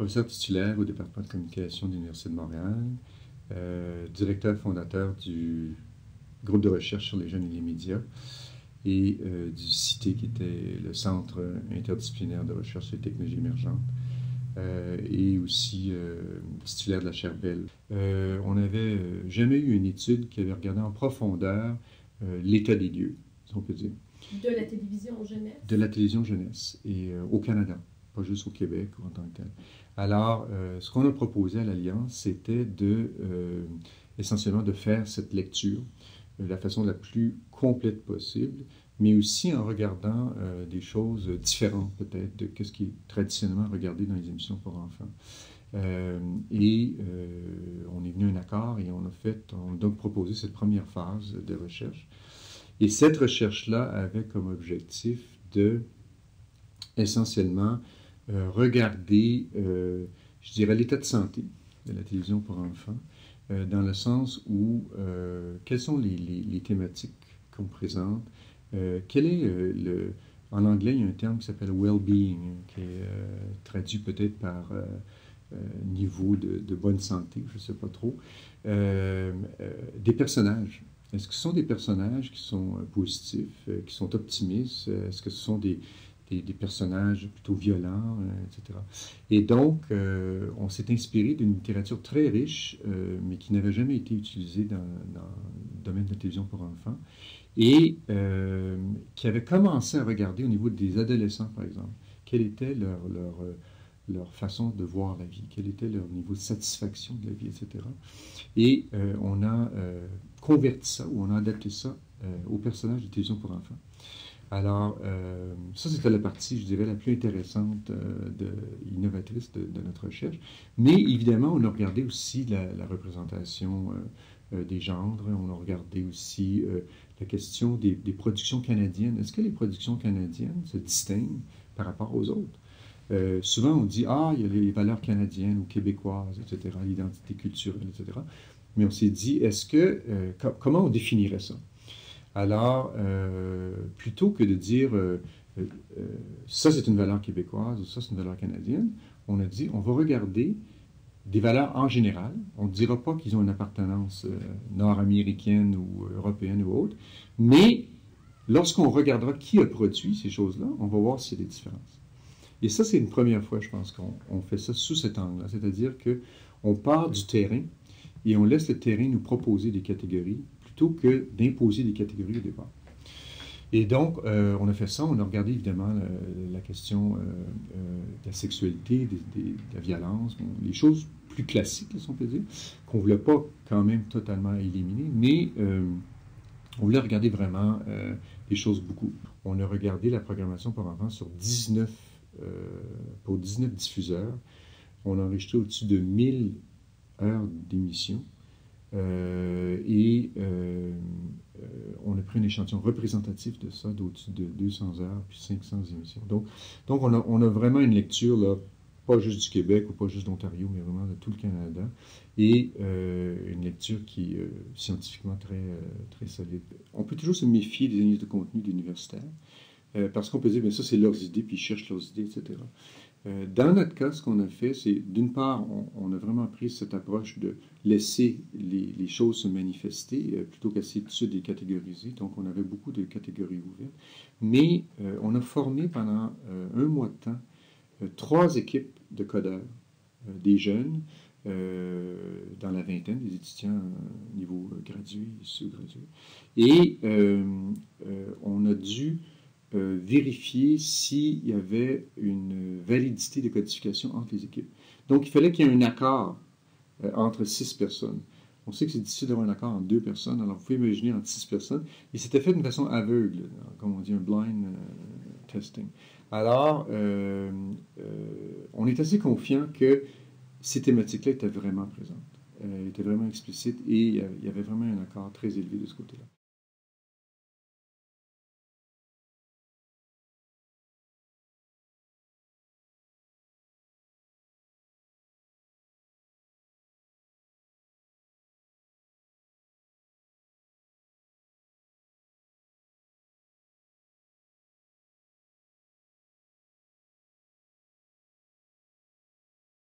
professeur titulaire au département de communication de l'Université de Montréal, directeur fondateur du groupe de recherche sur les jeunes et les médias et du CITE, qui était le Centre interdisciplinaire de recherche sur les technologies émergentes, et aussi titulaire de la chaire Bell. On n'avait jamais eu une étude qui avait regardé en profondeur l'état des lieux, si on peut dire. De la télévision jeunesse? De la télévision jeunesse, et au Canada, pas juste au Québec en tant que tel. Alors, ce qu'on a proposé à l'Alliance, c'était essentiellement de faire cette lecture de la façon la plus complète possible, mais aussi en regardant des choses différentes peut-être de ce qui est traditionnellement regardé dans les émissions pour enfants. On est venu à un accord et on a donc proposé cette première phase de recherche. Et cette recherche-là avait comme objectif de, essentiellement, regarder, je dirais, l'état de santé de la télévision pour enfants, dans le sens où, quelles sont les thématiques qu'on présente, quel est en anglais, il y a un terme qui s'appelle well-being, qui est traduit peut-être par niveau de bonne santé, je ne sais pas trop, des personnages. Est-ce que ce sont des personnages qui sont positifs, qui sont optimistes? Est-ce que ce sont des personnages plutôt violents, etc. Et donc, on s'est inspiré d'une littérature très riche, mais qui n'avait jamais été utilisée dans le domaine de la télévision pour enfants, et qui avait commencé à regarder au niveau des adolescents, par exemple, quelle était leur façon de voir la vie, quel était leur niveau de satisfaction de la vie, etc. Et on a converti ça, ou on a adapté ça aux personnages de télévision pour enfants. Alors, ça, c'était la partie, je dirais, la plus intéressante, innovatrice de notre recherche. Mais évidemment, on a regardé aussi la représentation des genres. On a regardé aussi la question des productions canadiennes. Est-ce que les productions canadiennes se distinguent par rapport aux autres? Souvent, on dit, il y a les valeurs canadiennes ou québécoises, etc., l'identité culturelle, etc. Mais on s'est dit, comment on définirait ça? Alors, plutôt que de dire ça c'est une valeur québécoise ou ça c'est une valeur canadienne, on a dit on va regarder des valeurs en général. On ne dira pas qu'ils ont une appartenance nord-américaine ou européenne ou autre, mais lorsqu'on regardera qui a produit ces choses-là, on va voir s'il y a des différences. Et ça, c'est une première fois, je pense, qu'on fait ça sous cet angle-là, c'est-à-dire qu'on part du terrain et on laisse le terrain nous proposer des catégories plutôt que d'imposer des catégories au départ. Et donc, on a fait ça, on a regardé évidemment la question de la sexualité, de la violence, les choses plus classiques, si on peut dire, qu'on ne voulait pas quand même totalement éliminer, mais on voulait regarder vraiment des choses beaucoup. On a regardé la programmation pour enfants pour 19 diffuseurs. On a enregistré au-dessus de 1000 heures d'émission. On a pris un échantillon représentatif de ça, d'au-dessus de 200 heures, puis 500 émissions. Donc on a vraiment une lecture, là, pas juste du Québec ou pas juste d'Ontario, mais vraiment de tout le Canada, et une lecture qui est scientifiquement très, très solide. On peut toujours se méfier des analyses de contenu d'universitaires, parce qu'on peut dire, bien ça, c'est leurs idées, puis ils cherchent leurs idées, etc. Dans notre cas, ce qu'on a fait, c'est, d'une part, on a vraiment pris cette approche de laisser les choses se manifester plutôt qu'essayer de les catégoriser. Donc, on avait beaucoup de catégories ouvertes. Mais on a formé pendant un mois de temps 3 équipes de codeurs, des jeunes, dans la vingtaine, des étudiants niveau gradué et sous-gradué. Et on a dû vérifier s'il y avait une validité de codification entre les équipes. Donc, il fallait qu'il y ait un accord entre 6 personnes. On sait que c'est difficile d'avoir un accord entre 2 personnes, alors vous pouvez imaginer entre 6 personnes. Et c'était fait d'une façon aveugle, comme on dit, un blind testing. Alors, on est assez confiant que ces thématiques-là étaient vraiment présentes, étaient vraiment explicites, et il y avait vraiment un accord très élevé de ce côté-là.